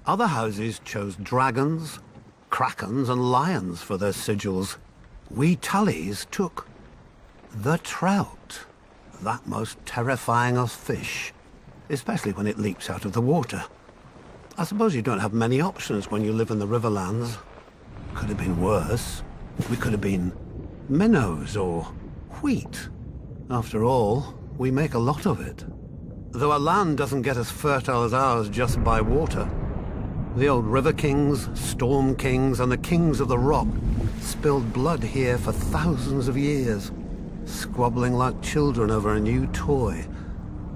Other houses chose dragons, krakens, and lions for their sigils. We Tullys took the trout, that most terrifying of fish, especially when it leaps out of the water. I suppose you don't have many options when you live in the Riverlands. Could have been worse. We could have been minnows or wheat. After all, we make a lot of it. Though a land doesn't get as fertile as ours just by water. The old river kings, storm kings, and the kings of the rock spilled blood here for thousands of years, squabbling like children over a new toy,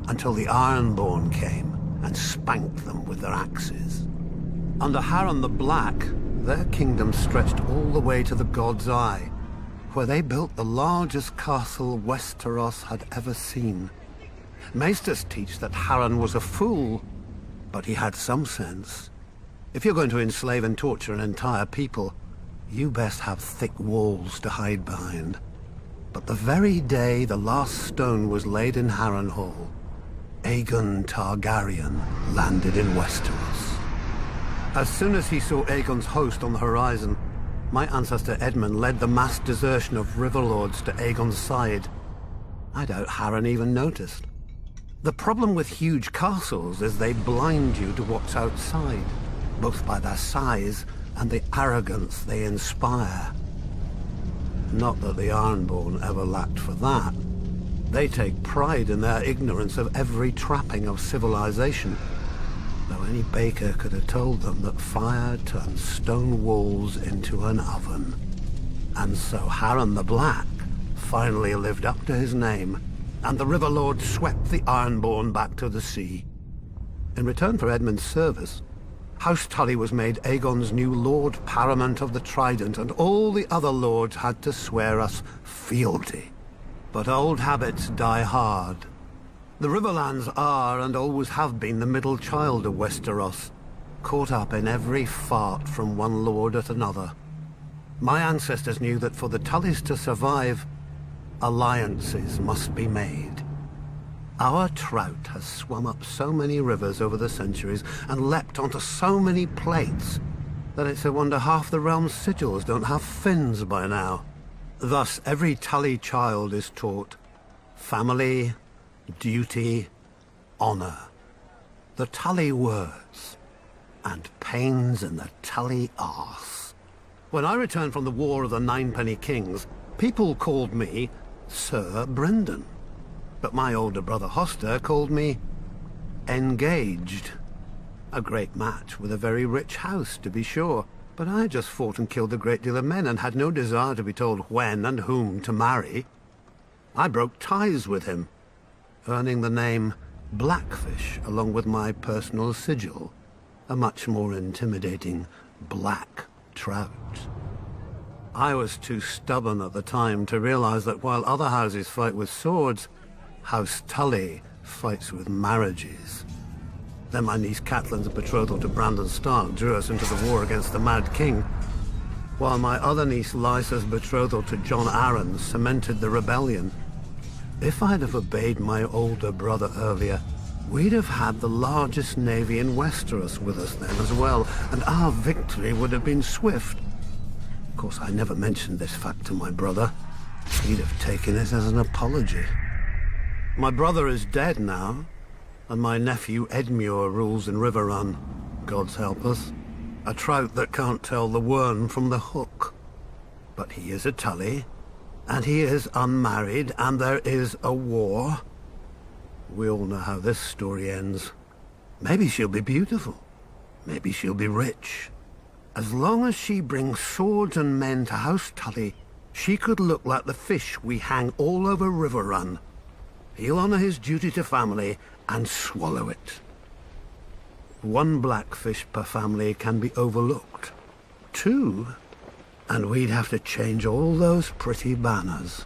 until the Ironborn came and spanked them with their axes. Under Harren the Black, their kingdom stretched all the way to the God's Eye, where they built the largest castle Westeros had ever seen. Maesters teach that Harren was a fool, but he had some sense. If you're going to enslave and torture an entire people, you best have thick walls to hide behind. But the very day the last stone was laid in Harrenhal, Aegon Targaryen landed in Westeros. As soon as he saw Aegon's host on the horizon, my ancestor Edmund led the mass desertion of Riverlords to Aegon's side. I doubt Harren even noticed. The problem with huge castles is they blind you to what's outside, both by their size and the arrogance they inspire. Not that the Ironborn ever lacked for that. They take pride in their ignorance of every trapping of civilization, though any baker could have told them that fire turns stone walls into an oven. And so Harren the Black finally lived up to his name, and the Riverlord swept the Ironborn back to the sea. In return for Edmund's service, House Tully was made Aegon's new Lord Paramount of the Trident, and all the other lords had to swear us fealty. But old habits die hard. The Riverlands are, and always have been, the middle child of Westeros, caught up in every fart from one lord at another. My ancestors knew that for the Tullys to survive, alliances must be made. Our trout has swum up so many rivers over the centuries and leapt onto so many plates that it's a wonder half the realm's sigils don't have fins by now. Thus, every Tully child is taught family, duty, honor. The Tully words, and pains in the Tully arse. When I returned from the War of the Ninepenny Kings, people called me Sir Brynden. But my older brother Hoster called me Engaged. A great match with a very rich house, to be sure, but I had just fought and killed a great deal of men and had no desire to be told when and whom to marry. I broke ties with him, earning the name Blackfish along with my personal sigil, a much more intimidating black trout. I was too stubborn at the time to realize that while other houses fight with swords, House Tully fights with marriages. Then my niece Catelyn's betrothal to Brandon Stark drew us into the war against the Mad King, while my other niece Lysa's betrothal to Jon Arryn cemented the rebellion. If I'd have obeyed my older brother earlier, we'd have had the largest navy in Westeros with us then as well, and our victory would have been swift. Of course, I never mentioned this fact to my brother. He'd have taken it as an apology. My brother is dead now, and my nephew Edmure rules in Riverrun, God's help us. A trout that can't tell the worm from the hook. But he is a Tully, and he is unmarried, and there is a war. We all know how this story ends. Maybe she'll be beautiful. Maybe she'll be rich. As long as she brings swords and men to House Tully, she could look like the fish we hang all over Riverrun. He'll honor his duty to family and swallow it. One blackfish per family can be overlooked. Two, and we'd have to change all those pretty banners.